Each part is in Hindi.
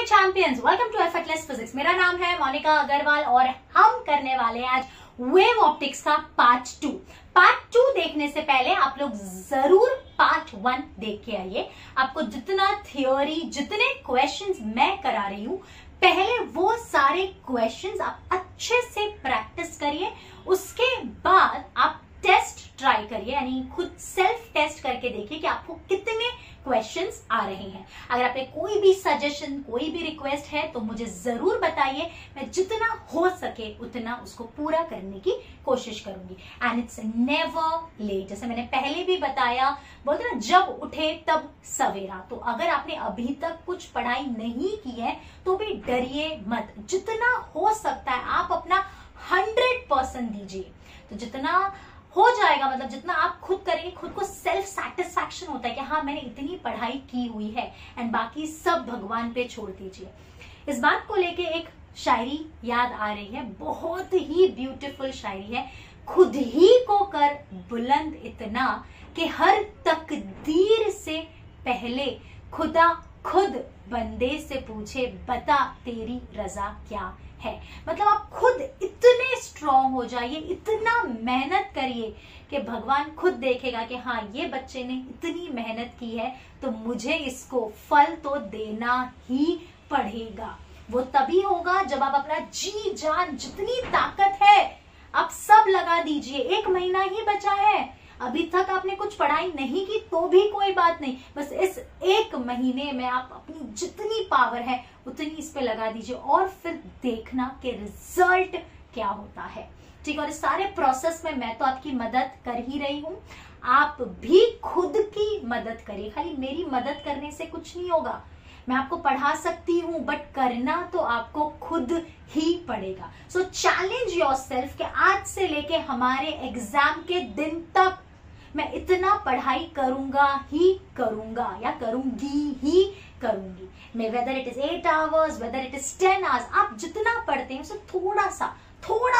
My champions, welcome to Effortless Physics. मेरा नाम है मोनिका अग्रवाल और हम करने वाले हैं आज वेव ऑप्टिक्स का पार्ट 2। पार्ट 2 देखने से पहले आप लोग जरूर पार्ट 1 देख के आइए। आपको जितना थियोरी, जितने क्वेश्चंस मैं करा रही हूं, पहले वो सारे क्वेश्चंस आप अच्छे से प्रैक्टिस करिए। उसके बाद आप टेस्ट ट्राई करिए, यानी खुद सेल्फ टेस्ट करके देखिए कि आपको कितने क्वेश्चंस आ रहे हैं। अगर आपने कोई भी सजेशन, कोई भी रिक्वेस्ट है तो मुझे जरूर बताइए। मैं जितना हो सके उतना उसको पूरा करने की कोशिश करूंगी। And it's never late. जैसे मैंने पहले भी बताया, बोलते ना जब उठे तब सवेरा। तो अगर आपने अभी तक कुछ पढ़ाई नहीं की है तो भी डरिए मत। जितना हो सकता है आप अपना 100% दीजिए। तो जितना हो जाएगा, मतलब जितना आप खुद करेंगे, खुद को सेल्फ सेटिस्फैक्शन होता है कि हाँ मैंने इतनी पढ़ाई की हुई है, एंड बाकी सब भगवान पे छोड़ दीजिए। इस बात को लेके एक शायरी याद आ रही है, बहुत ही ब्यूटीफुल शायरी है। खुद ही को कर बुलंद इतना कि हर तकदीर से पहले खुदा खुद बंदे से पूछे बता तेरी रजा क्या है। मतलब आप खुद इतने स्ट्रांग हो जाइए, इतना मेहनत करिए कि भगवान खुद देखेगा कि हाँ ये बच्चे ने इतनी मेहनत की है तो मुझे इसको फल तो देना ही पड़ेगा। वो तभी होगा जब आप अपना जी जान, जितनी ताकत है आप सब लगा दीजिए। 1 महीना ही बचा है, अभी तक आपने कुछ पढ़ाई नहीं की तो भी कोई बात नहीं। बस इस 1 महीने में आप अपनी जितनी पावर है उतनी इस पे लगा दीजिए और फिर देखना कि रिजल्ट क्या होता है। ठीक है, और इस सारे प्रोसेस में मैं तो आपकी मदद कर ही रही हूं, आप भी खुद की मदद करिए। खाली मेरी मदद करने से कुछ नहीं होगा। मैं आपको पढ़ा सकती हूँ बट करना तो आपको खुद ही पड़ेगा। सो चैलेंज योरसेल्फ कि आज से लेके हमारे एग्जाम के दिन तक मैं इतना पढ़ाई करूंगा ही करूंगा, या करूंगी ही करूंगी। मैं whether it is 8 hours, whether it is 10 hours, आप जितना पढ़ते हैं उसे थोड़ा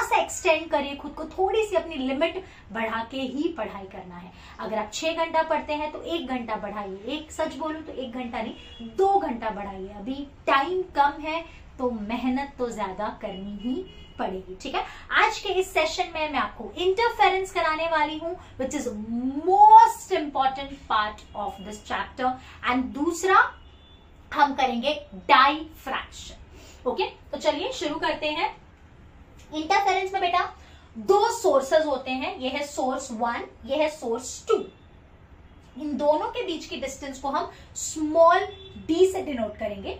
सा एक्सटेंड करिए। खुद को थोड़ी सी अपनी लिमिट बढ़ा के ही पढ़ाई करना है। अगर आप 6 घंटा पढ़ते हैं तो 1 घंटा बढ़ाइए। एक सच बोलूं तो 1 घंटा नहीं, 2 घंटा बढ़ाइए। अभी टाइम कम है तो मेहनत तो ज्यादा करनी ही पड़ेगी। ठीक है, आज के इस सेशन में मैं आपको इंटरफेरेंस कराने वाली हूं, which is most important part of this chapter. And दूसरा हम करेंगे डाइफ्रैक्शन। ओके, तो चलिए शुरू करते हैं। इंटरफेरेंस में बेटा 2 सोर्सेज होते हैं, ये है सोर्स 1, ये है सोर्स 2। इन दोनों के बीच की डिस्टेंस को हम स्मॉल d से डिनोट करेंगे।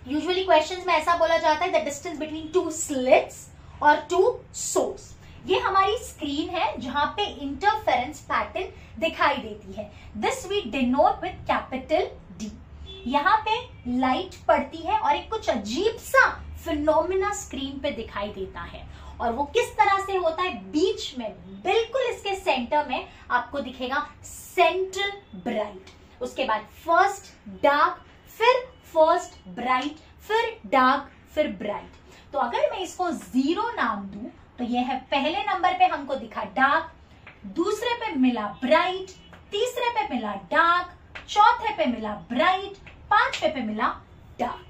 यूजुअली क्वेश्चंस में ऐसा बोला जाता है द डिस्टेंस बिटवीन 2 स्लिट्स और 2 सोर्स। ये हमारी स्क्रीन है जहां पे इंटरफेरेंस पैटर्न दिखाई देती है। This we denote with capital D। यहाँ पे लाइट पड़ती है और एक कुछ अजीब सा फिनोमिना स्क्रीन पे दिखाई देता है। और वो किस तरह से होता है, बीच में बिल्कुल इसके सेंटर में आपको दिखेगा सेंट्रल ब्राइट, उसके बाद फर्स्ट डार्क, फिर फर्स्ट ब्राइट, फिर डार्क, फिर ब्राइट। तो अगर मैं इसको 0 नाम दूं तो ये है पहले नंबर पे हमको दिखा डार्क, दूसरे पे मिला ब्राइट, तीसरे पे मिला डार्क, चौथे पे मिला ब्राइट, 5वें पे मिला डार्क।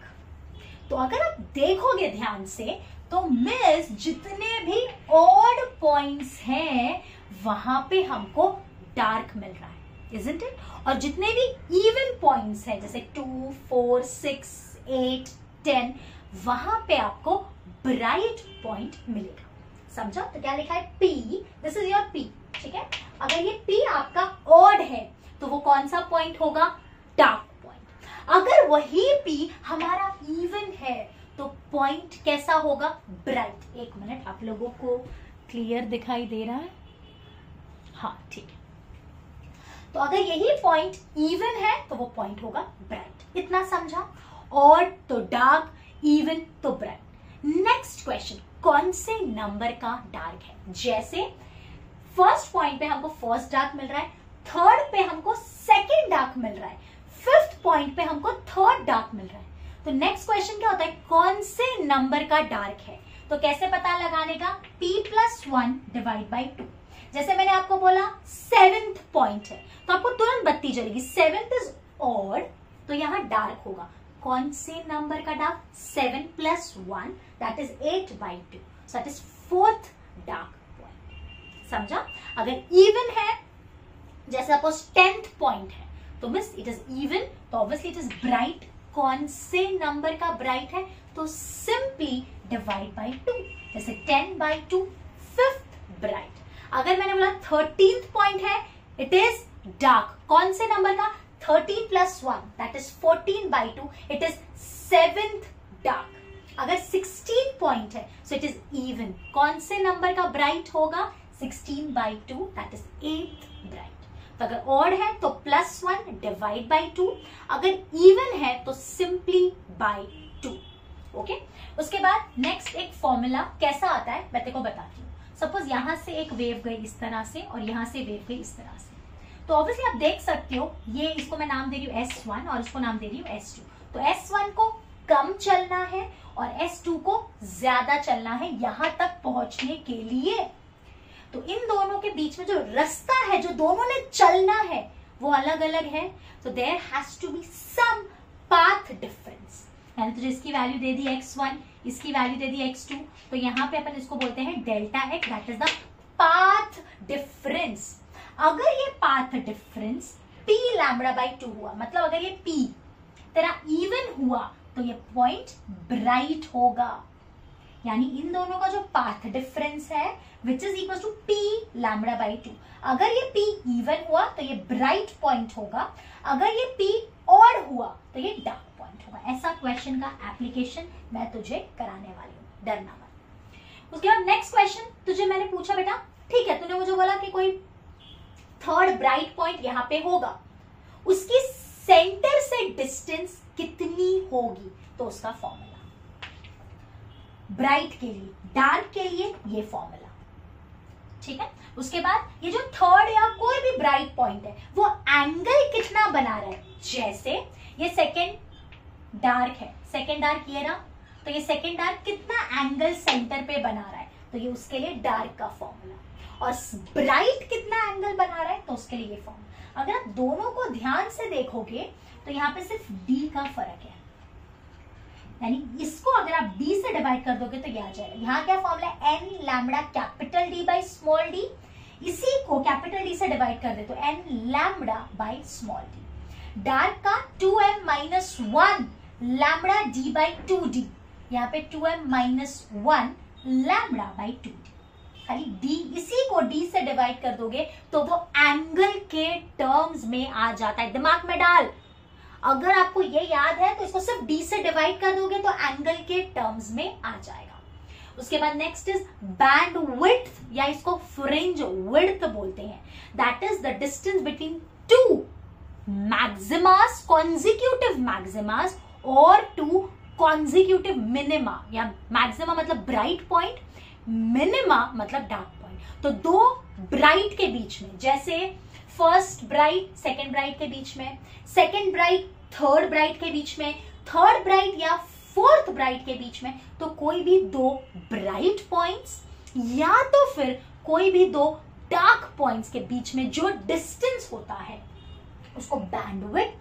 तो अगर आप देखोगे ध्यान से तो मिस जितने भी ऑड पॉइंट्स हैं वहां पे हमको डार्क मिल रहा है, isn't it? और जितने भी इवन पॉइंट्स हैं जैसे 2, 4, 6, 8, 10, वहां पे आपको ब्राइट पॉइंट मिलेगा। समझा? तो क्या लिखा है P, this is your P। ठीक है, अगर ये P आपका ऑड है तो वो कौन सा पॉइंट होगा, डार्क पॉइंट। अगर वही P हमारा इवन है तो पॉइंट कैसा होगा, ब्राइट। 1 मिनट, आप लोगों को क्लियर दिखाई दे रहा है? हाँ ठीक है। तो अगर यही पॉइंट इवन है तो वो पॉइंट होगा ब्राइट। इतना समझा? ऑड तो डार्क, इवन तो ब्राइट। नेक्स्ट क्वेश्चन, कौन से नंबर का डार्क है? जैसे फर्स्ट पॉइंट पे हमको फर्स्ट डार्क मिल रहा है, थर्ड पे हमको सेकेंड डार्क मिल रहा है, 5th पॉइंट पे हमको थर्ड डार्क मिल रहा है। तो नेक्स्ट क्वेश्चन क्या होता है, कौन से नंबर का डार्क है? तो कैसे पता लगाने का, P+1 डिवाइड बाई 2। जैसे मैंने आपको बोला 7th पॉइंट है तो आपको तुरंत बत्ती जलेगी। 7th इज ऑड तो यहाँ डार्क होगा, कौन से नंबर का dark? 7 + 1 that is 8/2, so that is 4th dark point. समझा? अगर इवन है, जैसे सपोज 10th पॉइंट है, तो मिस इट इज इवन, तो ऑब्वियसली इट इज ब्राइट। कौन से नंबर का ब्राइट है? तो सिंपली डिवाइड बाई 2, जैसे 10/2 5th ब्राइट। अगर मैंने बोला 13th पॉइंट है, इट इज डार्क। कौन से नंबर का? 13 + 1 that is 14/2, it is 7th dark. अगर 16 पॉइंट है, सो इट इज इवन। कौन से नंबर का ब्राइट होगा? 16/2 दैट इज 8th ब्राइट। तो अगर ऑड है तो +1 डिवाइड बाई 2, अगर इवन है तो सिंपली बाई 2। ओके, उसके बाद नेक्स्ट एक फॉर्मूला कैसा आता है मैं तेरे को बताती हूँ। सपोज यहां से एक वेव गई इस तरह से और यहां से वेव गई इस तरह से, तो ऑब्वियसली आप देख सकते हो, ये इसको मैं नाम दे रही हूँ S1 और इसको नाम दे रही हूँ S2। तो S1 को कम चलना है और S2 को ज्यादा चलना है यहां तक पहुंचने के लिए। तो इन दोनों के बीच में जो रास्ता है, जो दोनों ने चलना है, वो अलग अलग है। तो there has to be some path difference. मैंने तुझे इसकी वैल्यू दे दी x1, इसकी वैल्यू दे दी x2, तो यहाँ पे अपन इसको बोलते हैं delta x, that is the path difference. अगर ये पाथ डिफरेंस p λ/2 हुआ, मतलब अगर ये p तेरा इवन हुआ, तो ये पॉइंट ब्राइट होगा। यानी इन दोनों का जो पाथ डिफरेंस है which is equal to p λ/2। अगर ये p इवन हुआ तो ये ब्राइट पॉइंट होगा, अगर ये p ऑड हुआ तो ये डार्क पॉइंट होगा। ऐसा क्वेश्चन का एप्लीकेशन मैं तुझे कराने वाली हूँ, डरना मत। उसके बाद नेक्स्ट क्वेश्चन तुझे मैंने पूछा, बेटा ठीक है, तूने मुझे बोला कि कोई थर्ड ब्राइट पॉइंट यहाँ पे होगा, उसकी सेंटर से डिस्टेंस कितनी होगी? तो उसका फॉर्मूला ब्राइट के लिए, डार्क के लिए ये फॉर्मूला, ठीक है। उसके बाद ये जो थर्ड या कोई भी ब्राइट पॉइंट है वो एंगल कितना बना रहा है? जैसे ये सेकेंड डार्क है, सेकेंड डार्क ये रहा, तो ये सेकेंड डार्क कितना एंगल सेंटर पे बना रहा है? तो ये उसके लिए डार्क का फॉर्मूला। और ब्राइट कितना एंगल बना रहा है? तो उसके लिए ये फॉर्मूला। अगर आप दोनों को ध्यान से देखोगे तो यहाँ पे सिर्फ डी का फर्क है, यानी इसको अगर आप d से डिवाइड कर दोगे तो ये आ जाएगा। यहाँ क्या फॉर्मूला है? n lambda capital D by small d। इसी को कैपिटल D से डिवाइड कर दे तो n lambda by small d। Dark का 2m minus 1 lambda d by 2d। यहाँ पे 2m minus 1 lambda by 2d। खाली d, इसी को d से डिवाइड कर दोगे तो वो एंगल के टर्म्स में आ जाता है। दिमाग में डाल, अगर आपको ये याद है तो इसको सिर्फ d से डिवाइड कर दोगे तो एंगल के टर्म्स में आ जाएगा। उसके बाद नेक्स्ट इज बैंड विड्थ, या इसको फ्रिंज विड्थ बोलते हैं। That is the distance between two maximas, consecutive maximas और टू कॉन्जिक्यूटिव मिनिमा। या मैक्सिमा मतलब ब्राइट पॉइंट, मिनिमा मतलब डार्क पॉइंट। तो दो ब्राइट के बीच में, जैसे फर्स्ट ब्राइट सेकेंड ब्राइट के बीच में, सेकेंड ब्राइट थर्ड ब्राइट के बीच में, थर्ड ब्राइट या फोर्थ ब्राइट के बीच में, तो कोई भी दो ब्राइट पॉइंट्स या तो फिर कोई भी दो डार्क पॉइंट्स के बीच में जो डिस्टेंस होता है उसको बैंडविड्थ,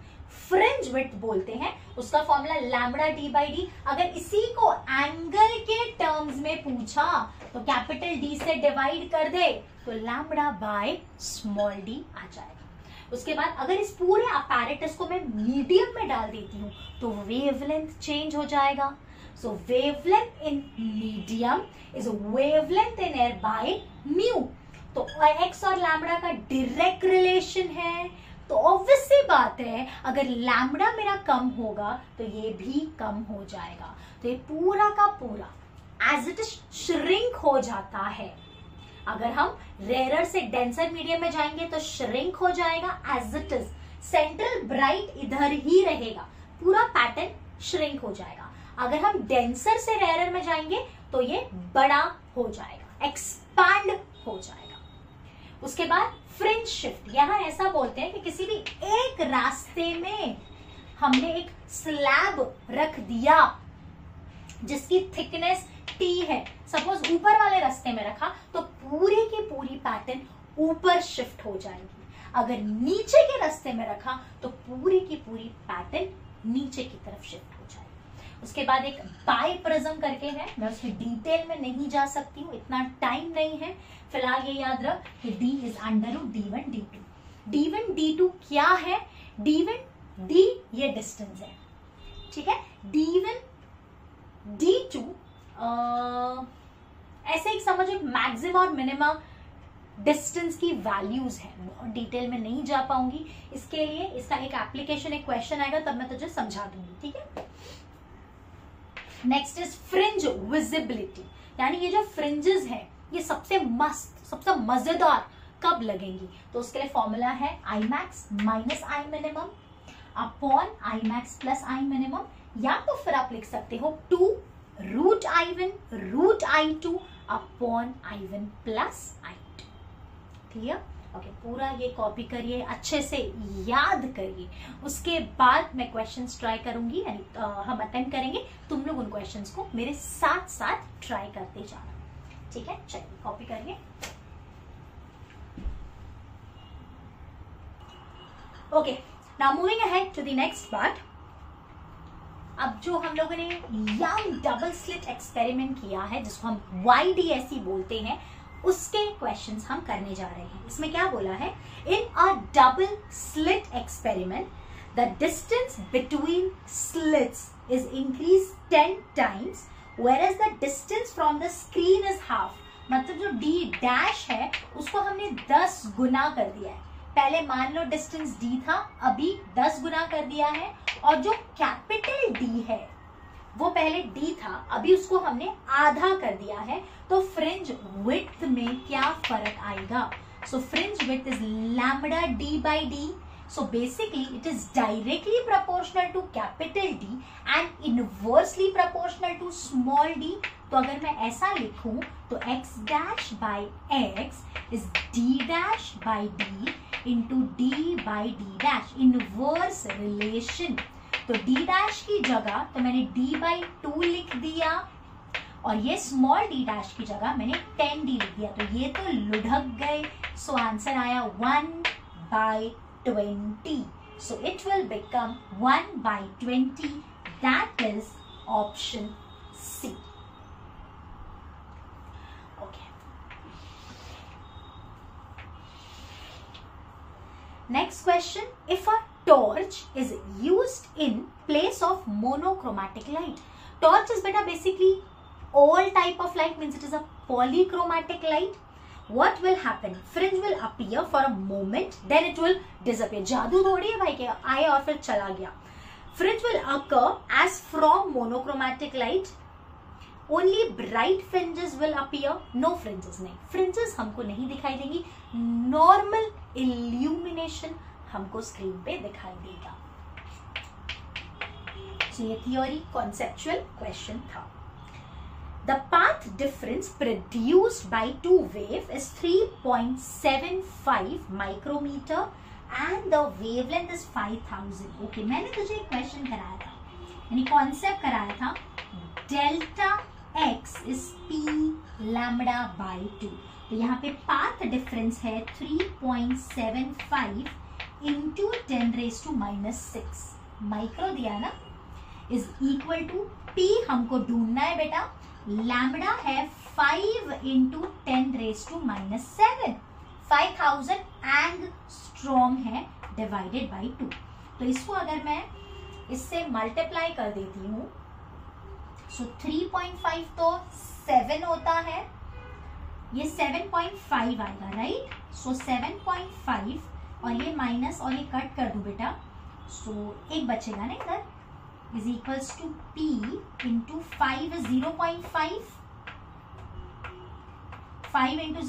फ्रिंज विड्थ बोलते हैं। उसका formula lambda D by D. अगर इसी को एंगल के टर्म्स में पूछा तो कैपिटल डी से डिवाइड कर दे तो लैम्बडा बाय स्मॉल डी आ जाएगा। उसके बाद अगर इस पूरे अपैरेटस को मैं मीडियम में डाल देती हूँ तो वेवलेंथ चेंज हो जाएगा। So wavelength in medium is wavelength in air by mu. तो एक्स और लैम्बडा का डायरेक्ट रिलेशन है, तो ऑब्वियस सी बात है अगर लैम्बडा मेरा कम होगा तो ये भी कम हो जाएगा। तो ये पूरा का पूरा एज इट इज श्रिंक हो जाता है। अगर हम रेयर से डेंसर मीडियम में जाएंगे तो श्रिंक हो जाएगा as it is. Central bright इधर ही रहेगा, पूरा पैटर्न श्रिंक हो जाएगा। अगर हम डेंसर से रेयर में जाएंगे तो ये बड़ा हो जाएगा, एक्सपैंड हो जाएगा। उसके बाद फ्रिंज शिफ्ट, यहां ऐसा बोलते हैं कि किसी भी एक रास्ते में हमने एक स्लैब रख दिया जिसकी थिकनेस t है। सपोज ऊपर वाले रास्ते में रखा तो पूरी की पूरी पैटर्न ऊपर शिफ्ट हो जाएगी। अगर नीचे के रास्ते में रखा तो पूरी की पूरी पैटर्न नीचे की तरफ शिफ्ट हो जाए। उसके बाद एक बाई प्रिज्म करके है, मैं उसकी डिटेल में नहीं जा सकती हूँ, इतना टाइम नहीं है। फिलहाल ये याद रख कि D is under root D1 D2। D1 D2 क्या है? D1 D ये डिस्टेंस है, ठीक है। D1 D2 ऐसे एक समझो एक मैक्सिमम और मिनिमम डिस्टेंस की वैल्यूज है, बहुत डिटेल में नहीं जा पाऊंगी। इसके लिए इसका एक एप्लीकेशन, एक क्वेश्चन आएगा तब मैं तुझे समझा दूंगी, ठीक है। नेक्स्ट इज फ्रिंज विजिबिलिटी, यानी ये जो फ्रिंजेस है ये सबसे मस्त, सबसे मजेदार कब लगेंगी? तो उसके लिए फॉर्मूला है I max minus I minimum upon I max plus I minimum, या तो फिर आप लिख सकते हो 2 root I1 root I2 upon I1 plus I2। Clear? Okay, पूरा ये कॉपी करिए, अच्छे से याद करिए। उसके बाद मैं क्वेश्चंस ट्राई करूंगी, यानी हम अटेंड करेंगे, तुम लोग उन क्वेश्चंस को मेरे साथ साथ ट्राई करते जाना, ठीक है। चलिए कॉपी करिए। Okay, now moving ahead to the next part. अब जो हम लोगों ने यंग डबल स्लिट एक्सपेरिमेंट किया है, जिसको हम YDSE बोलते हैं, उसके क्वेश्चंस हम करने जा रहे हैं। इसमें क्या बोला है? In a double slit experiment the distance between slits is increase 10 times whereas the distance from the screen is half। मतलब जो D डैश है उसको हमने 10 गुना कर दिया है। पहले मान लो डिस्टेंस D था, अभी 10 गुना कर दिया है, और जो कैपिटल D है वो पहले D था, अभी उसको हमने आधा कर दिया है। तो फ्रिंज विड्थ में क्या फर्क आएगा? So fringe width is lambda D by D। So basically it is directly proportional to capital D and inversely proportional to small d। तो अगर मैं ऐसा लिखूं तो x dash by x is d dash by d into d by d dash, inverse relation। तो d dash की जगह तो मैंने d by 2 लिख दिया, और ये स्मॉल d dash की जगह मैंने 10d लिख दिया। तो ये तो लुढ़क गए। सो आंसर आया 1 by 20। So it will become 1 by 20. That is option C. Okay. Next question. If a torch is used in place of monochromatic light, torch is beta basically all type of light, means it is a polychromatic light. What will happen? Fringe will appear for a moment, then it will disappear। जादू थोड़ी है भाई, क्या आया और फिर चला गया। Fringe will occur as from monochromatic light। Only bright fringes will appear, no fringes नहीं। Fringes हमको नहीं दिखाई देंगी, normal illumination हमको स्क्रीन पे दिखाई देगा। So ये थियोरी कॉन्सेप्चुअल क्वेश्चन था। The path difference produced by two waves is 3.75 micrometer and the wavelength is 5000। Okay, मैंने तुझे एक क्वेश्चन कराया था, यानी कॉन्सेप्ट कराया था, delta x is p lambda by 2। तो यहाँ पे पाथ डिफरेंस है 3.75 into 10 raised to -6 माइक्रो दिया ना, इज इक्वल टू p हमको ढूंढना है बेटा, लैम्बडा है 5 into 10 raised to -7, 5000 एंगस्ट्रॉम है डिवाइडेड बाई 2। तो इसको अगर मैं इससे मल्टीप्लाई कर देती हूँ, सो 3.5 तो 7 होता है, ये 7.5 आएगा, राइट। सो 7.5 और ये माइनस और ये कट कर दूं बेटा, सो एक बचेगा ना इधर, is equals to p into 5 is 0.5, 5 into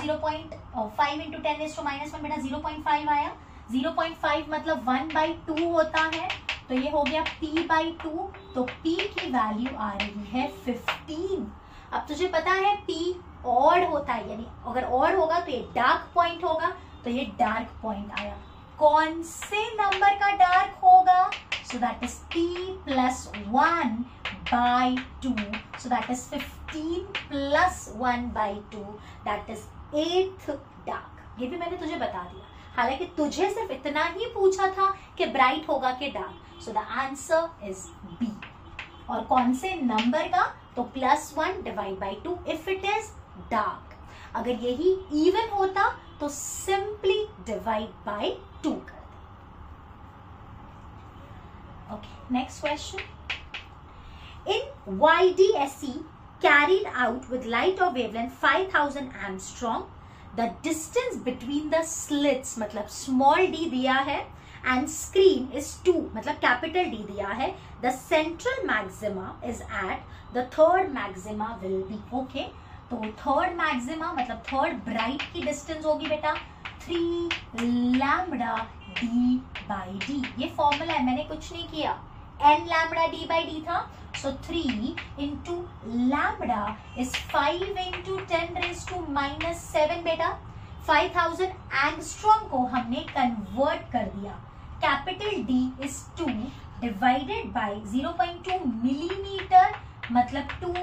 5 into 10 raised to -1 बेटा 0.5 आया। 0.5 मतलब 1/2 होता है, तो ये हो गया p by 2। तो p की वैल्यू आ रही है 15। अब तुझे पता है p ऑड होता है, यानी अगर ऑड होगा तो ये डार्क पॉइंट होगा, तो ये डार्क पॉइंट आया। कौन से नंबर का डार्क होगा? So that is p plus 1 by 2. So that is 15 plus 1 by 2. That is 8th dark. ये भी मैंने तुझे बता दिया। हालांकि तुझे सिर्फ इतना ही पूछा था कि ब्राइट होगा कि dark, so the answer is B. और कौन से नंबर का? तो +1 divide by 2 if it is dark. अगर यही इवन होता तो सिंपली डिवाइड बाई 2 कर दे। Okay, next question. In YDSE carried out with light of wavelength 5000 angstrom, the distance between the slits मतलब small d दिया है and screen is 2 मतलब capital D दिया है, the central maxima is at the third maxima will be। okay, तो थर्ड मैक्सिमा मतलब थर्ड ब्राइट की डिस्टेंस होगी बेटा 3 लैम्बडा d बाई डी। ये फॉर्मूला है, मैंने कुछ नहीं किया, n lambda d by D था, so 3 into lambda is 5 into 10 raised to -7 बेटा। 5000 एंगस्ट्रॉम को हमने कन्वर्ट कर दिया, capital D is 2 divided by 0.2 millimetre मतलब 2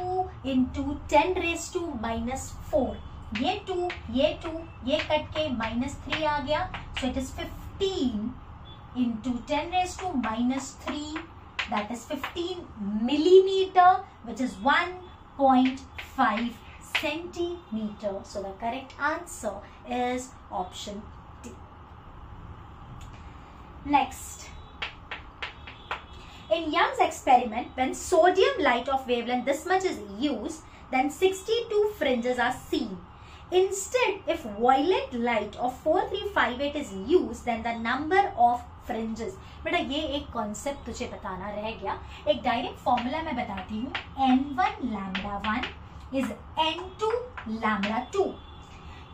into 10 raised to -4। ये 2 ये कट के -3 आ गया, so it is 15 into 10 raised to -3, that is 15 millimeter, which is 1.5 centimeter. So the correct answer is option D. Next, in Young's experiment, when sodium light of wavelength this much is used, then 62 fringes are seen. Instead, if violet light of 4358 is used, then the number of fringes। बेटा ये एक कॉन्सेप्ट तुझे बताना रह गया, एक डायरेक्ट फॉर्मूला मैं बताती हूँ। n1 lambda 1 is n2 lambda 2।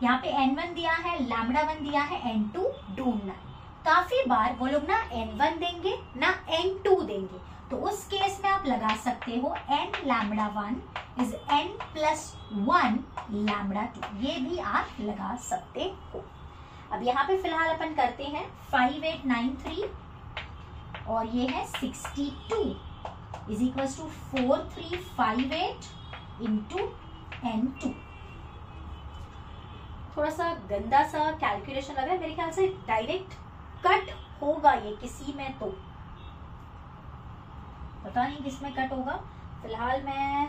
यहाँ पे n1 दिया है, लैम्बडा 1 दिया है, n2 ढूंढना है। काफी बार वो लोग ना n1 देंगे ना n2 देंगे, तो उस केस में आप लगा सकते हो n lambda 1 is n plus 1 lambda 2, ये भी आप लगा सकते हो। अब यहाँ पे फिलहाल अपन करते हैं 5893 और ये है 62 is equal to 4358 into n2। थोड़ा सा गंदा सा कैलकुलेशन लग रहा है, मेरे ख्याल से डायरेक्ट कट होगा ये किसी में, तो पता नहीं किसमें कट होगा। फिलहाल मैं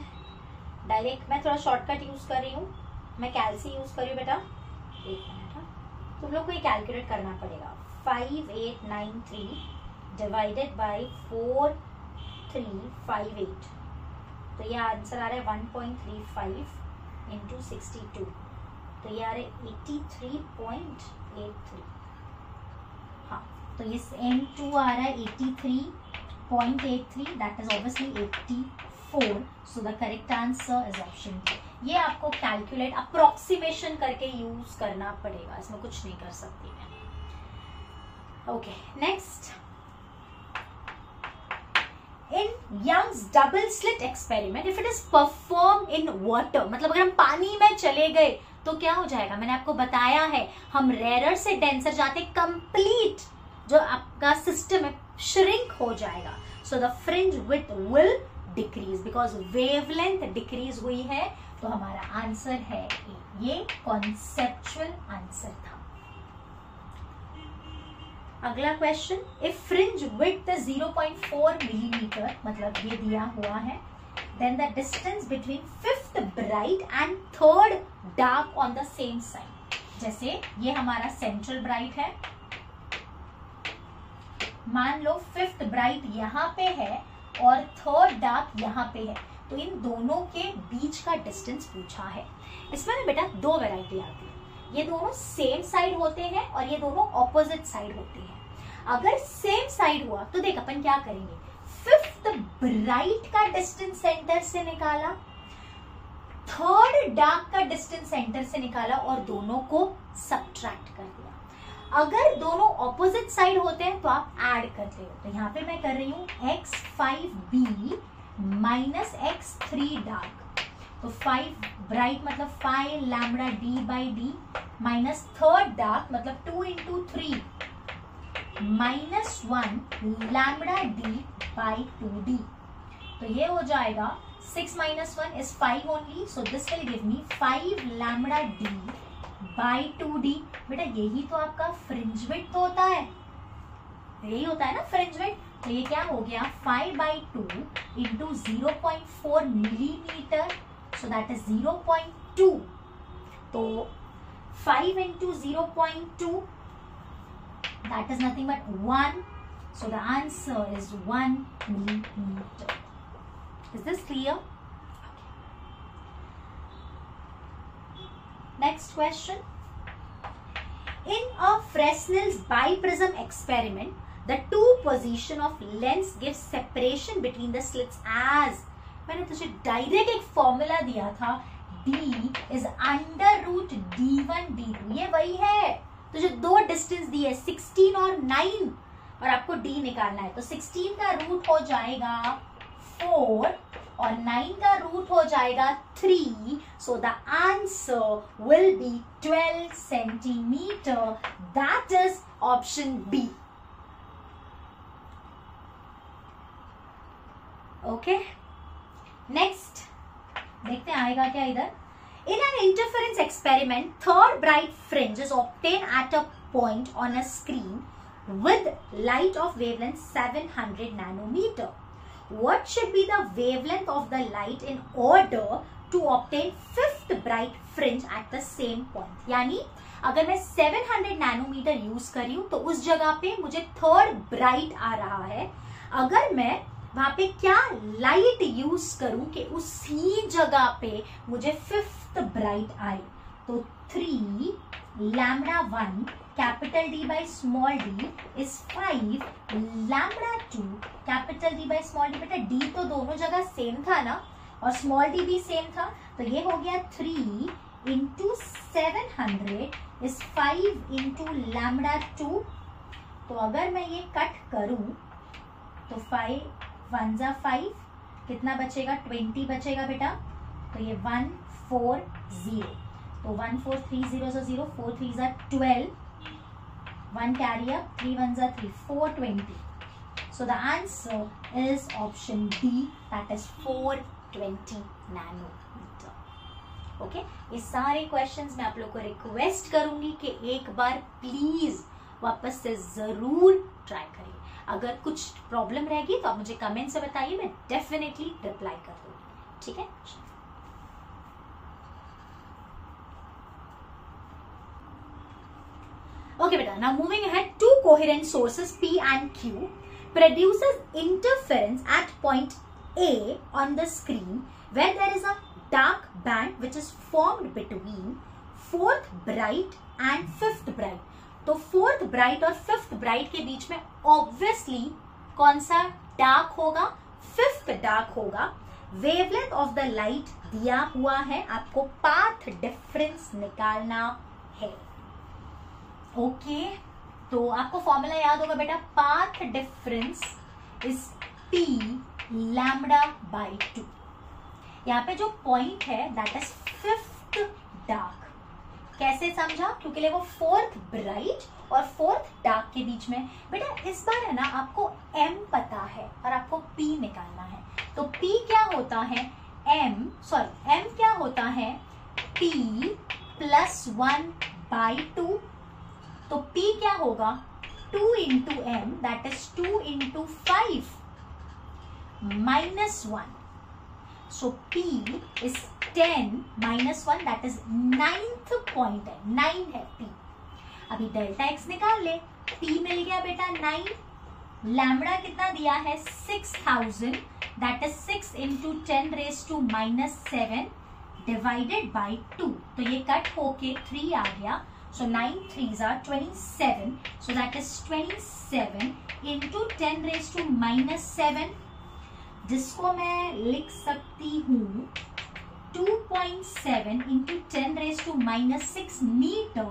थोड़ा शॉर्टकट यूज कर रही हूँ, मैं कैलसी यूज कर रही हूँ बेटा। एक मिनट, तुम लोग को ये कैलकुलेट करना पड़ेगा। 5893 डिवाइडेड बाय 4358, तो ये आंसर आ रहा है 1.35 इंटू 62, तो ये आ रहा है 83.83। हाँ, तो ये n2 आ रहा है 83.83, that is obviously 84, so the correct answer is option D. ये आपको कैलकुलेट अप्रोक्सीमेशन करके यूज करना पड़ेगा, इसमें कुछ नहीं कर सकती मैं। Okay, next, in Young's double slit experiment if it is perform in water, मतलब अगर हम पानी में चले गए तो क्या हो जाएगा, मैंने आपको बताया है हम रेयर से डेंसर जाते, कंप्लीट जो आपका सिस्टम है श्रिंक हो जाएगा। So the fringe width will decrease because wavelength decrease हुई है, तो हमारा आंसर है ए। ये कॉन्सेप्चुअल आंसर था। अगला question, if fringe width 0.4 millimetre मतलब ये दिया हुआ है, then the distance between fifth bright and third dark on the same side. जैसे ये हमारा सेंट्रल ब्राइट है, मान लो फिफ्थ ब्राइट यहाँ पे है और थर्ड डार्क यहाँ पे है, तो इन दोनों के बीच का डिस्टेंस पूछा है। इसमें ना बेटा दो वैरायटी आती है, ये दोनों सेम साइड होते हैं और ये दोनों ऑपोजिट साइड होते हैं। अगर सेम साइड हुआ तो देख अपन क्या करेंगे, फिफ्थ ब्राइट का डिस्टेंस सेंटर से निकाला, थर्ड डार्क का डिस्टेंस सेंटर से निकाला और दोनों को सबट्रैक्ट कर दिया। अगर दोनों ऑपोजिट साइड होते हैं तो आप ऐड कर रहे हो, तो यहाँ पे मैं कर रही हूँ x5b माइनस x3 डार्क, तो 5 ब्राइट मतलब 5 lambda d by D minus third dark मतलब 2 into 3 minus 1 lambda d by 2d, तो ये हो जाएगा 6 minus 1 is 5 only, so this will give me 5 lambda d by 2d। बेटा यही तो आपका फ्रिंज विड्थ होता है, यही होता है ना फ्रिंज विड्थ। तो ये क्या हो गया 5/2 into 0.4 millimetre, so that is 0.2। तो 5 into 0.2, that is nothing but 1. So the answer is 1 millimeter. Is this clear? Next question. In a Fresnel's biprism experiment, the two position of lens gives separation between the slits as, मैंने तुझे डायरेक्ट एक फॉर्मूला दिया था, D is under root D1 D2, ये वही है। तो जो दो डिस्टेंस दी है 16 और 9, और आपको D निकालना है, तो 16 का रूट हो जाएगा 4 और 9 का रूट हो जाएगा 3, so the answer will be 12 centimetre, that is option B. Okay, next देखते हैं आएगा क्या इधर। In an interference experiment, third bright fringe is obtained at a point on a screen with light of wavelength 700 nanometer. What should be the wavelength of the light in order to obtain fifth bright fringe at the same point? यानी अगर मैं 700 नैनोमीटर यूज कर रही हूं तो उस जगह पे मुझे थर्ड ब्राइट आ रहा है। अगर मैं वहां पे क्या लाइट यूज करूं कि उसी जगह पे मुझे फिफ्थ ब्राइट आए, तो 3 lambda 1 capital D by small d is 5 lambda 2 capital D by small d। बेटा D तो दोनों जगह सेम था ना, और स्मॉल d भी सेम था, तो ये हो गया 3 इंटू 700 इज 5 इंटू लैम्डा 2। तो अगर मैं ये कट करूं तो 5 1 जा 5, कितना बचेगा 20 बचेगा बेटा, तो ये 1 4 0, तो 1 4 3 0 0, 4 3 जा 12, 1 carry up, 3 1 जा 3, 420. So the answer is option D, that is 420 nanometer. Okay, ये सारे क्वेश्चंस मैं आप लोग को रिक्वेस्ट करूंगी कि एक बार प्लीज वापस से जरूर ट्राई करिए। अगर कुछ प्रॉब्लम रहेगी तो आप मुझे कमेंट से बताइए, मैं डेफिनेटली रिप्लाई कर दूंगी, ठीक है। ओके बेटा, now moving ahead, to coherent sources P and Q produces interference at point A on the screen where there is a dark band which is formed between fourth bright and fifth bright. तो फोर्थ ब्राइट और फिफ्थ ब्राइट के बीच में ऑब्वियसली कौन सा डार्क होगा, फिफ्थ डार्क होगा। वेवलेंथ ऑफ द लाइट दिया हुआ है, आपको पाथ डिफरेंस निकालना है। ओके, तो आपको फॉर्मूला याद होगा बेटा, path difference is P lambda by 2। यहाँ पे जो पॉइंट है दैट इज फिफ्थ डार्क। कैसे समझा? क्योंकि वो फोर्थ ब्राइट और फोर्थ डार्क के बीच में। बेटा इस बार है ना आपको M पता है और आपको P निकालना है, तो P क्या होता है M क्या होता है P प्लस 1 बाई 2। तो P क्या होगा 2 into M, that is 2 into 5 minus 1। So P is 10 minus 1, that is 9th point है, 9 है P। अभी डेल्टा x निकाल ले, P मिल गया बेटा 9, लैम्बडा कितना दिया है 6000, that is 6 into 10 raised to minus 7 divided by 2। तो ये कट होके 3 आ गया, so 9 3s are 27, so that is 27 into 10 raised to minus 7, जिसको मैं लिख सकती हूँ 2.7 into 10 raised to minus 6 meter,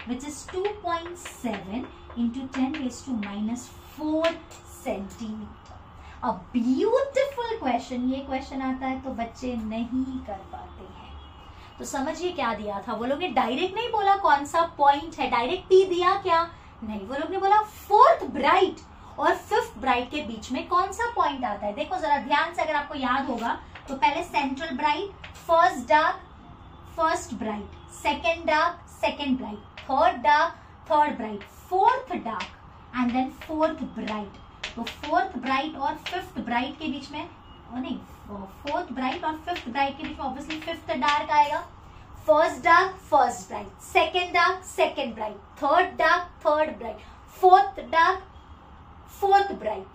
which is 2.7 into 10 raised to minus 4 centimeter. A beautiful question। ये क्वेश्चन आता है तो बच्चे नहीं कर पाते हैं। तो समझिए क्या दिया था, वो लोग ने डायरेक्ट नहीं बोला कौन सा पॉइंट है, डायरेक्ट P दिया क्या नहीं, वो लोग ने बोला फोर्थ ब्राइट और फिफ्थ ब्राइट के बीच में कौन सा पॉइंट आता है। देखो जरा ध्यान से, अगर आपको याद होगा तो पहले central bright, first dark first bright, second dark second bright, third dark, third bright, fourth dark and then fourth bright. तो fourth bright और fifth bright के बीच में नहीं, fourth bright और fifth bright के बीच में obviously fifth dark आएगा. First dark, first bright, second dark, second bright, third dark, third bright, fourth dark, fourth bright.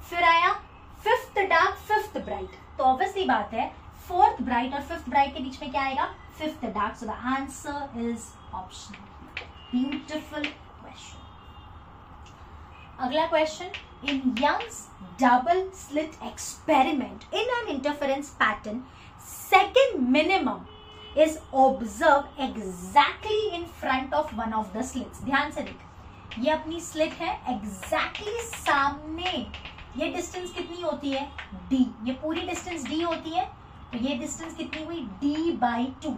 फिर आया fifth dark, fifth bright. तो obviously बात है fourth bright और fifth bright के बीच में क्या आएगा? Fifth dark. So the answer is option. Beautiful question. अगला question. In Young's double slit experiment, in an interference pattern, second minimum is observed exactly in front of one of the slits. ध्यान से देख, ये अपनी स्लिट है, exactly सामने. ये डिस्टेंस कितनी होती है? d. ये पूरी डिस्टेंस d होती है, तो ये डिस्टेंस कितनी हुई? d/2.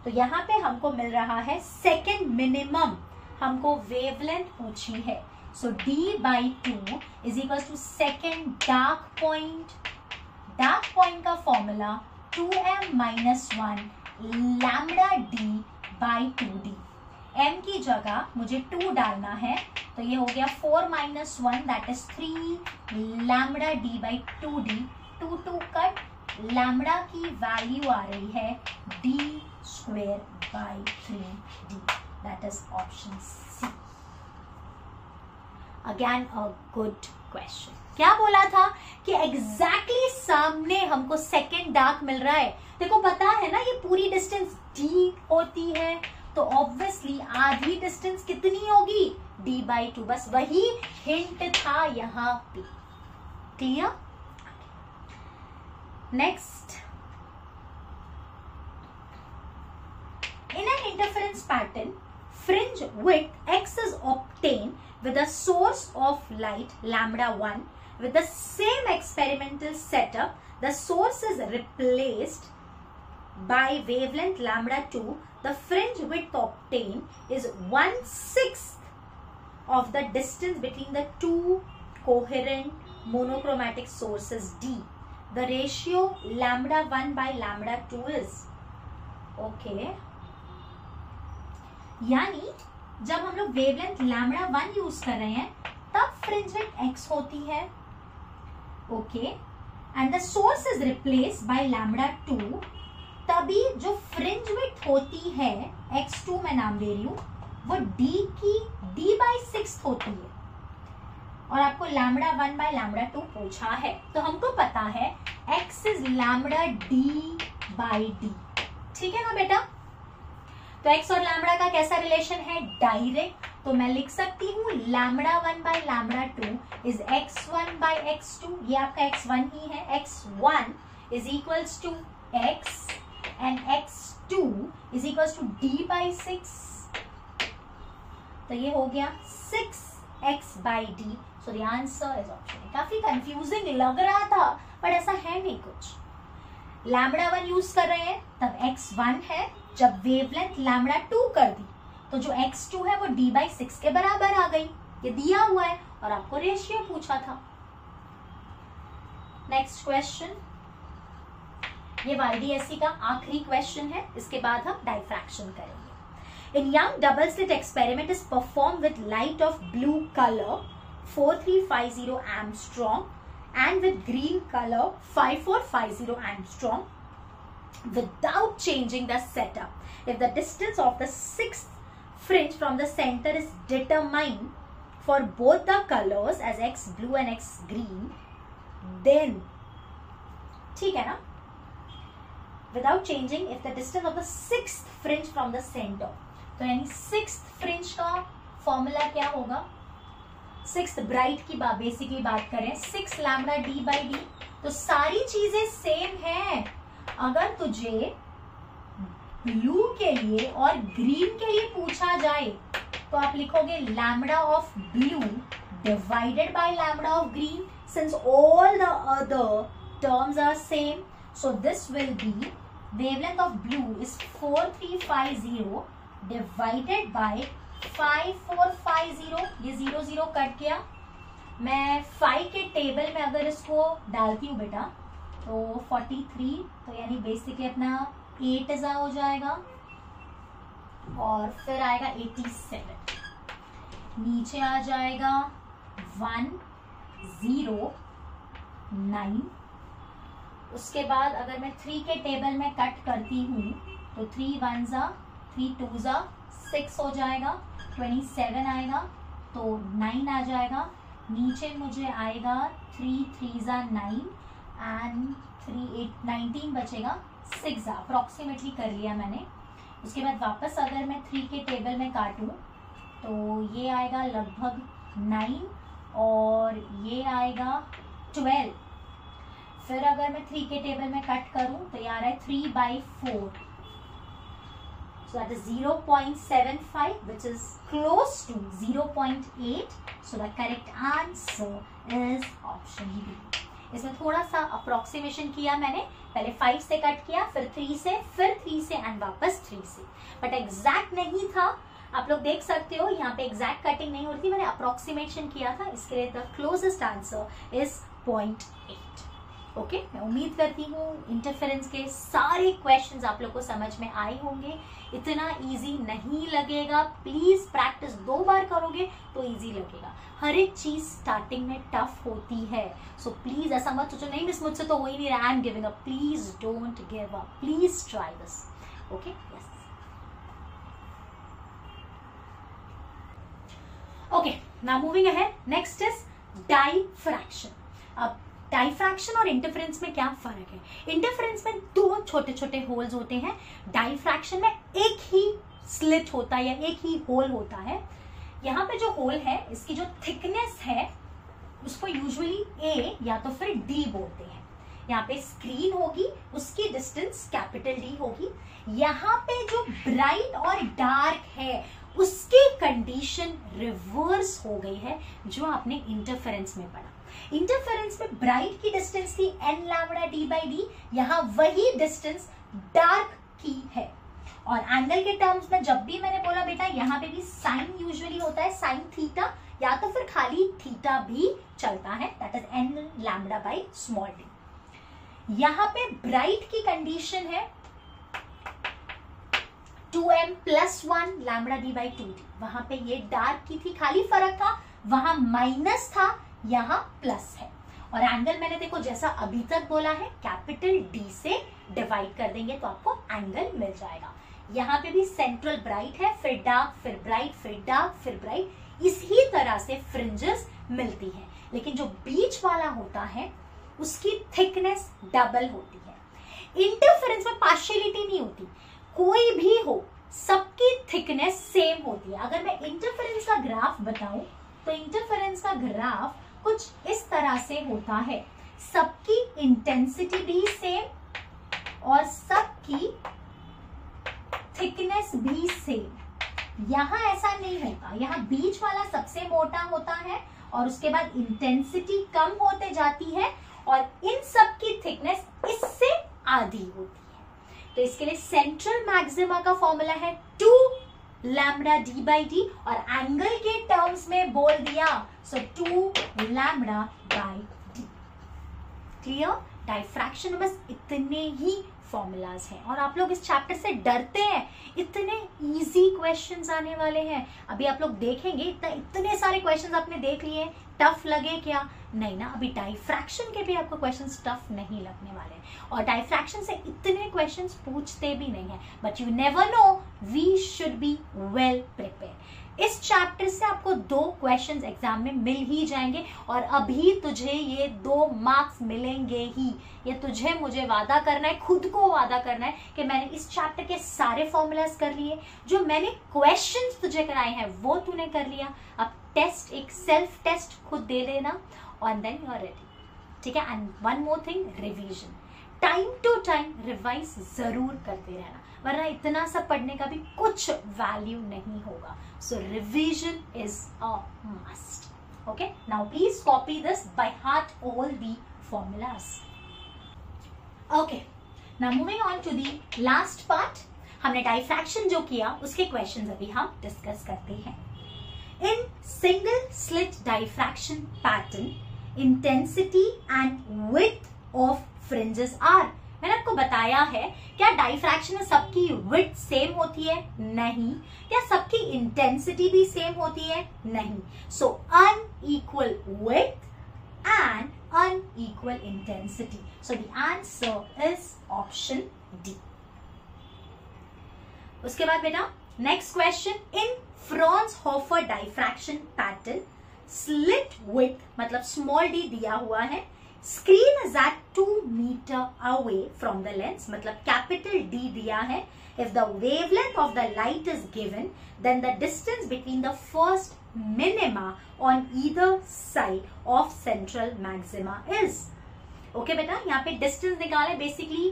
तो यहाँ पे हमको मिल रहा है सेकेंड मिनिमम, हमको वेवलेंथ पूछी है. So d/2 is equal to second dark point. Dark point का formula 2m-1 lambda d/2d. m की जगह मुझे 2 डालना है, तो ये हो गया 4-1 that is 3 lambda d/2d. 2 cut, lambda की वैल्यू आ रही है d²/3d. That is option C. Again a good question. क्या बोला था कि एग्जैक्टली सामने हमको सेकेंड डार्क मिल रहा है. देखो पता है ना, ये पूरी डिस्टेंस d होती है, तो ऑब्वियसली आधी डिस्टेंस कितनी होगी? d/2. बस वही हिंट था यहां पे. Clear? Next. In an interference pattern, fringe width x is obtained with a source of light λ1. With the same experimental setup, the source is replaced by wavelength λ2. The fringe width obtained is 1/6 of the distance between the two coherent monochromatic sources d. The ratio λ1 by λ2 is okay. यानी जब हम लोग वेवलेंथ λ1 यूज कर रहे हैं तब फ्रिंज विड्थ x होती है. Okay. And the source is replaced by λ2. तभी जो फ्रिंज विड्थ होती है x2 मैं नाम दे रही हूं, वो d की d/6 होती है. और आपको λ1 बाय λ2 पूछा है, तो हमको पता है x इज λ d/d. ठीक है ना बेटा? तो x और लैम्बडा का कैसा रिलेशन है? डायरेक्ट. तो मैं लिख सकती हूँ λ1 बाय λ2 इज x1/x2. ये आपका x1 ही है. x1 is equals to x and x2 is equals to d/6. तो ये हो गया 6x/d. So the answer is option. काफी कंफ्यूजिंग लग रहा था, बट ऐसा है नहीं कुछ. λ1 यूज कर रहे हैं तब x1 है. जब वेवलेंथ λ2 कर दी तो जो x2 है वो d/6 के बराबर आ गई. ये दिया हुआ है और आपको रेशियो पूछा था. Next question. ये YDSC का आखिरी क्वेश्चन है, इसके बाद हम डाइफ्रैक्शन करेंगे. In young double slit experiment is perform with light of blue colour 4350 angstrom and with green color 5450 angstrom without changing the setup. If the distance of the sixth fringe from the center is determined for both the colors as x blue and x green, then ठीक है ना, without changing if the distance of the sixth fringe from the center. तो यानी sixth fringe का फॉर्मूला क्या होगा? सिक्स्थ ब्राइट की बेसिकली बात करें 6 लैम्डा d/d. तो सारी चीजें सेम है. अगर तुझे ब्लू के लिए और ग्रीन के लिए पूछा जाए तो आप लिखोगे lambda of blue divided by lambda of green. Since all the other terms are same, so this will be wavelength of blue is 4350 divided by 5450. ये 0 कट गया. मैं 5 के टेबल में अगर इसको डालती हूँ बेटा तो 43, तो यानी बेसिकली अपना 8 हो जाएगा. और फिर आएगा 87, नीचे आ जाएगा 109। उसके बाद अगर मैं 3 के टेबल में कट करती हूँ तो 3 1 3 2 6 हो जाएगा, 27 आएगा तो 9 आ जाएगा। नीचे मुझे आएगा 3 3 9 एंड 3 8 19 बचेगा, 6 अप्रोक्सीमेटली कर लिया मैंने। उसके बाद वापस अगर मैं 3 के टेबल में काटूं तो ये आएगा लगभग 9 और ये आएगा 12। फिर अगर मैं 3 के टेबल में कट करूं तो ये आ रहा है 3/4, so that is 0.75 which is close to 0.8, so the correct answer is option B। इसमें थोड़ा सा अप्रोक्सीमेशन किया मैंने, पहले 5 से कट किया, फिर 3 से, फिर 3 से एंड वापस 3 से, बट एग्जैक्ट नहीं था। आप लोग देख सकते हो यहाँ पे एग्जैक्ट कटिंग नहीं हो रही थी, मैंने अप्रोक्सीमेशन किया था, इसके लिए the closest answer is 0.8। Okay, मैं उम्मीद करती हूँ इंटरफेरेंस के सारे क्वेश्चंस आप लोग को समझ में आए होंगे। इतना इजी नहीं लगेगा, प्लीज प्रैक्टिस 2 बार करोगे तो इजी लगेगा। हर एक चीज स्टार्टिंग में टफ होती है, सो प्लीज ऐसा मत सोचो नहीं मिस मुझसे तो हो ही नहीं रहा, I am giving up. Please don't give up, please try this. Okay, yes, okay, now moving ahead, next is diffraction. अब डाइफ्रैक्शन और इंटरफेरेंस में क्या फर्क है? इंटरफेरेंस में 2 छोटे छोटे होल्स होते हैं, डाइफ्रैक्शन में एक ही स्लिट होता है या एक ही होल होता है। यहाँ पे जो होल है इसकी जो थिकनेस है उसको यूजुअली ए या तो फिर डी बोलते हैं। यहाँ पे स्क्रीन होगी, उसकी डिस्टेंस कैपिटल डी होगी। यहाँ पे जो ब्राइट और डार्क है उसकी कंडीशन रिवर्स हो गई है जो आपने इंटरफेरेंस में पढ़ा। इंटरफेरेंस में ब्राइट की डिस्टेंस थी n लैम्बडा d/d, यहाँ वही डिस्टेंस डार्क की है। और एंगल के टर्म्स में जब भी मैंने बोला बेटा यहाँ पे भी साइन यूजुअली होता है, साइन थीटा या तो फिर खाली थीटा भी चलता है, that is n lambda by small d। यहाँ पे ब्राइट की कंडीशन है 2m + 1 लैम्बडा d/2d, वहां पे ये डार्क की थी, खाली फर्क था, वहां माइनस था, यहाँ प्लस है। और एंगल मैंने देखो जैसा अभी तक बोला है, कैपिटल डी से डिवाइड कर देंगे तो आपको एंगल मिल जाएगा। यहाँ पे भी सेंट्रल ब्राइट है, फिर डार्क, फिर ब्राइट, फिर डार्क, फिर ब्राइट, इसी तरह से फ्रिंजेस मिलती है। लेकिन जो बीच वाला होता है उसकी थिकनेस डबल होती है। इंटरफेरेंस में पार्शियलिटी नहीं होती, कोई भी हो सबकी थिकनेस सेम होती है। अगर मैं इंटरफेरेंस का ग्राफ बताऊं तो इंटरफेरेंस का ग्राफ कुछ इस तरह से होता है, सबकी इंटेंसिटी भी सेम और सबकी थिकनेस भी सेम। यहाँ ऐसा नहीं होता, यहाँ बीच वाला सबसे मोटा होता है और उसके बाद इंटेंसिटी कम होते जाती है और इन सब की थिकनेस इससे आधी होती है। तो इसके लिए सेंट्रल मैक्सिमा का फॉर्मूला है 2 लैम्बडा d/d और एंगल के टर्म्स में बोल दिया सो 2 lambda by d। Clear? Diffraction में बस इतने ही फॉर्मूलाज हैं और आप लोग इस चैप्टर से डरते हैं, इतने इजी क्वेश्चंस आने वाले हैं। अभी आप लोग देखेंगे इतने सारे क्वेश्चंस आपने देख लिए, टफ लगे क्या? नहीं ना, अभी डाइफ्रैक्शन के भी आपको क्वेश्चंस टफ नहीं लगने वाले हैं और डाइफ्रैक्शन से इतने क्वेश्चंस पूछते भी नहीं है, but you never know, we should be well prepared. इस चैप्टर से आपको 2 क्वेश्चंस एग्जाम में मिल ही जाएंगे और अभी तुझे ये 2 मार्क्स मिलेंगे ही। ये तुझे मुझे वादा करना है, खुद को वादा करना है कि मैंने इस चैप्टर के सारे फॉर्मूलाज कर लिए, जो मैंने क्वेश्चंस तुझे कराए हैं वो तूने कर लिया। अब टेस्ट, एक सेल्फ टेस्ट खुद दे लेना और देन यू आर रेडी। ठीक है? And one more thing, revision, time to time revise जरूर करते रहना, वरना इतना सब पढ़ने का भी कुछ वैल्यू नहीं होगा। So revision is a must. Okay, now please copy this by heart all the formulas. Okay, now moving on to the last part. हमने डाइफ्रैक्शन जो किया उसके क्वेश्चंस अभी हम डिस्कस करते हैं। In single slit diffraction pattern, intensity and width of fringes are मैंने आपको बताया है, क्या डाइफ्रैक्शन में सबकी विड्थ सेम होती है? नहीं। क्या सबकी इंटेंसिटी भी सेम होती है? नहीं। So unequal width and unequal intensity. So the answer is option D. उसके बाद बेटा next question, in Fraunhofer diffraction pattern slit width मतलब small d दिया हुआ है, screen is at 2 meter away from the lens मतलब capital D दिया है. If the wavelength of the light is given, then the distance between the first minima on either side of central maxima is. Okay बेटा, यहाँ पे डिस्टेंस निकाले बेसिकली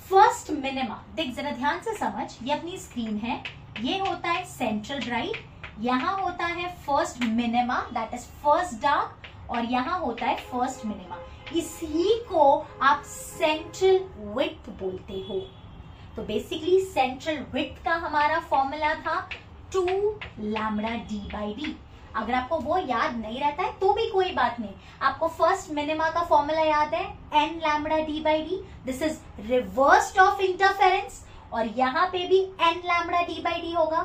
फर्स्ट मिनिमा. देख जरा ध्यान से समझ, ये अपनी स्क्रीन है, ये होता है सेंट्रल ब्राइट, यहाँ होता है first minima that is first dark, और यहाँ होता है फर्स्ट मिनिमा. इसी को आप सेंट्रल विड्थ बोलते हो. तो बेसिकली सेंट्रल विड्थ का हमारा फॉर्मूला था 2 लैम्बडा डी बाई डी. अगर आपको वो याद नहीं रहता है तो भी कोई बात नहीं, आपको फर्स्ट मिनिमा का फॉर्मूला याद है n lambda D by D. This is reversed of interference, और यहाँ पे भी n lambda D by D होगा.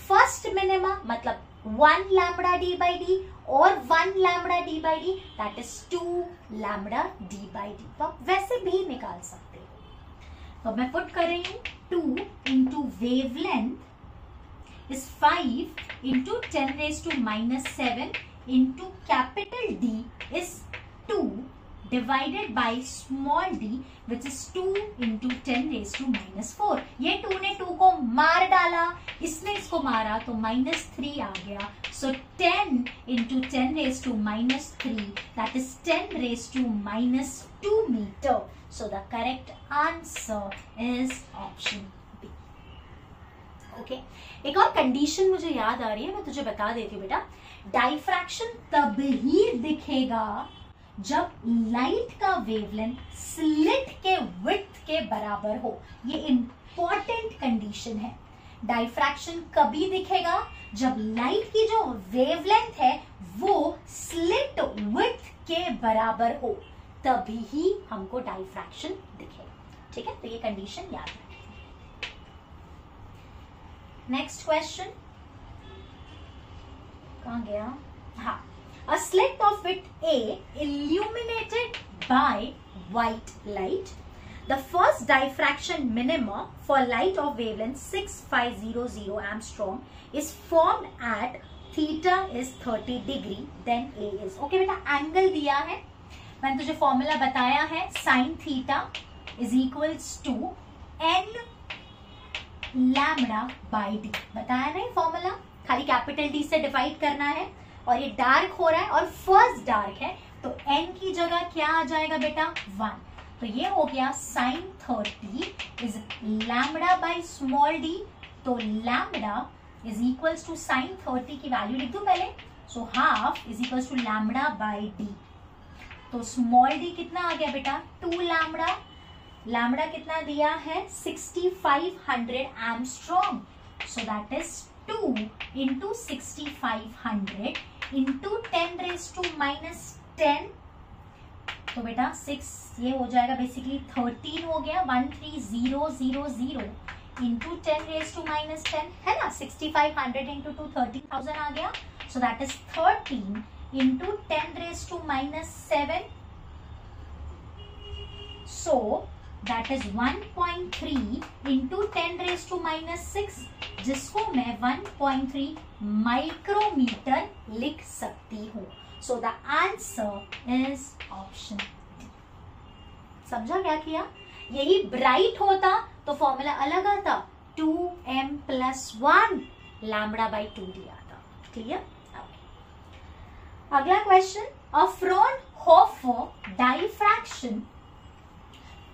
फर्स्ट मिनिमा मतलब 1 लैम्बडा डी बाई डी और 1 lambda D by D, that is 2 lambda D by D. तो आप वैसे भी निकाल सकते हो. तो मैं पुट कर रही हूँ 2 into wavelength is 5 into 10 raised to minus 7 into capital D is 2 divided by small d which is 2 into 10 raised to minus 4. ये 2 ने 2 को मार डाला, इसने इसको मारा तो minus 3 आ गया. So 10 into 10 raised to minus 3 that is 10 raised to minus 2 meter. So the correct answer is option B. Okay, एक और कंडीशन मुझे याद आ रही है, मैं तुझे बता देती हूँ बेटा. डाइफ्रैक्शन तब ही दिखेगा जब लाइट का वेवलेंथ स्लिट के विड्थ के बराबर हो. ये इंपॉर्टेंट कंडीशन है. डाइफ्रैक्शन कभी दिखेगा जब लाइट की जो वेवलेंथ है वो स्लिट विड्थ के बराबर हो, तभी ही हमको डाइफ्रैक्शन दिखेगा. ठीक है, तो ये कंडीशन याद है. नेक्स्ट क्वेश्चन कहाँ गया? हाँ, a slit of width A illuminated by white light. The first diffraction minima for light of wavelength 6500 angstrom is formed at theta is 30 degree. Then A is. Okay बेटा, एंगल दिया है, मैंने तुझे फॉर्मूला बताया है, sin theta is equals to n lambda by D. बताया नहीं फॉर्मूला, खाली कैपिटल डी से डिवाइड करना है. और ये डार्क हो रहा है और फर्स्ट डार्क है, तो n की जगह क्या आ जाएगा बेटा? 1. तो ये हो गया sine 30 is lambda by small D. तो lambda is equals to sine 30 की वैल्यू लिख दूं पहले. So half is equals to lambda by D. तो स्मॉल डी कितना आ गया बेटा? 2 लैम्बडा. लैम्बडा कितना दिया है? 6500 angstrom. So that is 2 into 6500 into 10 raise to minus 10. तो बेटा 6 ये हो जाएगा बेसिकली 13 हो गया. 13000 इंटू 10 रेज टू माइनस 10 है ना. 6500 इंटू 2 13,000 आ गया. So that is 13 into 10 raise to minus 7. So that is 1.3 into 10 raised to minus 6, जिसको मैं 1.3 माइक्रोमीटर लिख सकती हूँ. So the answer is option D. समझा क्या किया? यही ब्राइट होता तो फॉर्मूला अलग आता, 2m plus 1 लैम्बडा बाई 2 दिया था. क्लियर? अगला question, a Fraunhofer diffraction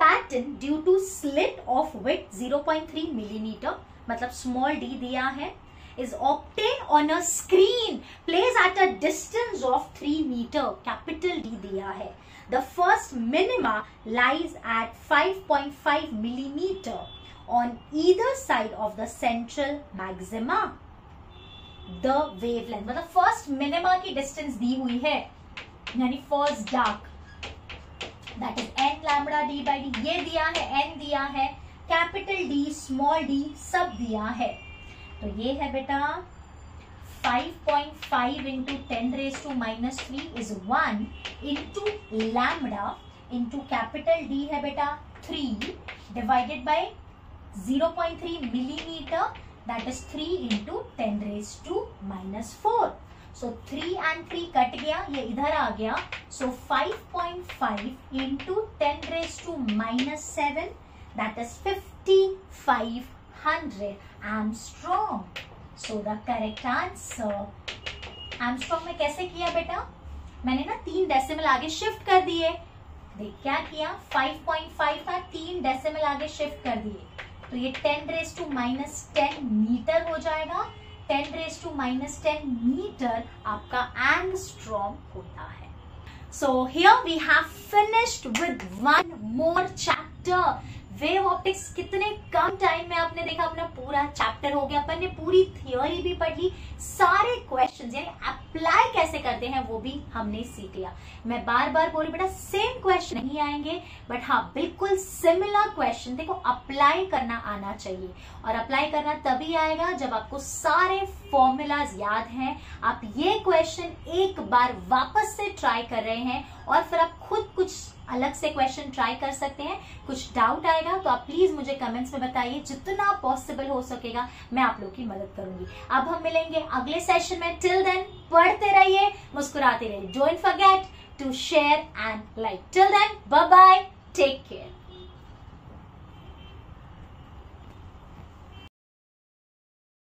pattern due to slit of width 0.3 millimetre मतलब स्मॉल डी दिया है, is obtain on a screen place at a distance of 3 metre, capital D दिया है. The first minima lies at 5.5 millimetre on either side of the central maxima. The wavelength मतलब फर्स्ट मिनिमा की डिस्टेंस दी हुई है, यानी first dark that is n lambda d by D, ये दिया है, n दिया है, कैपिटल D स्मॉल d सब दिया है। तो ये है बेटा 5.5 into 10⁻³ is 1 into lambda into capital D है बेटा 3 divided by 0.3 millimetre, that is 3 into 10⁻⁴। So 3 and 3 cut गया, ये इधर आ गया। सो 5.5 into 10⁻⁷ that is 5500 angstrom. So the correct answer, angstrom में कैसे किया बेटा, मैंने ना 3 डेसिमल आगे शिफ्ट कर दिए। देख क्या किया, 5.5 था, 3 डेसिमल आगे शिफ्ट कर दिए, तो ये 10⁻10 मीटर हो जाएगा। 10⁻10 मीटर आपका एंगस्ट्रॉम होता है। So here we have finished with one more chapter. Wave optics कितने कम टाइम में आपने देखा, अपना पूरा चैप्टर हो गया। अपन ने पूरी थियोरी भी पढ़ ली, सारे क्वेश्चंस यानी अप्लाई कैसे करते हैं वो भी हमने सीख लिया। मैं बार बार बोल रही बेटा सेम क्वेश्चन नहीं आएंगे, बट हाँ बिल्कुल सिमिलर क्वेश्चन देखो अप्लाई करना आना चाहिए। और अप्लाई करना तभी आएगा जब आपको सारे फॉर्मूलाज याद हैं, आप ये क्वेश्चन एक बार वापस से ट्राई कर रहे हैं और फिर आप खुद कुछ अलग से क्वेश्चन ट्राई कर सकते हैं। कुछ डाउट आएगा तो आप प्लीज मुझे कमेंट्स में बताइए, जितना पॉसिबल हो सकेगा मैं आप लोग की मदद करूंगी। अब हम मिलेंगे अगले सेशन में, टिल देन पढ़ते रहिए, मुस्कुराते रहिए। Don't forget to share and like. Till then bye bye, take care.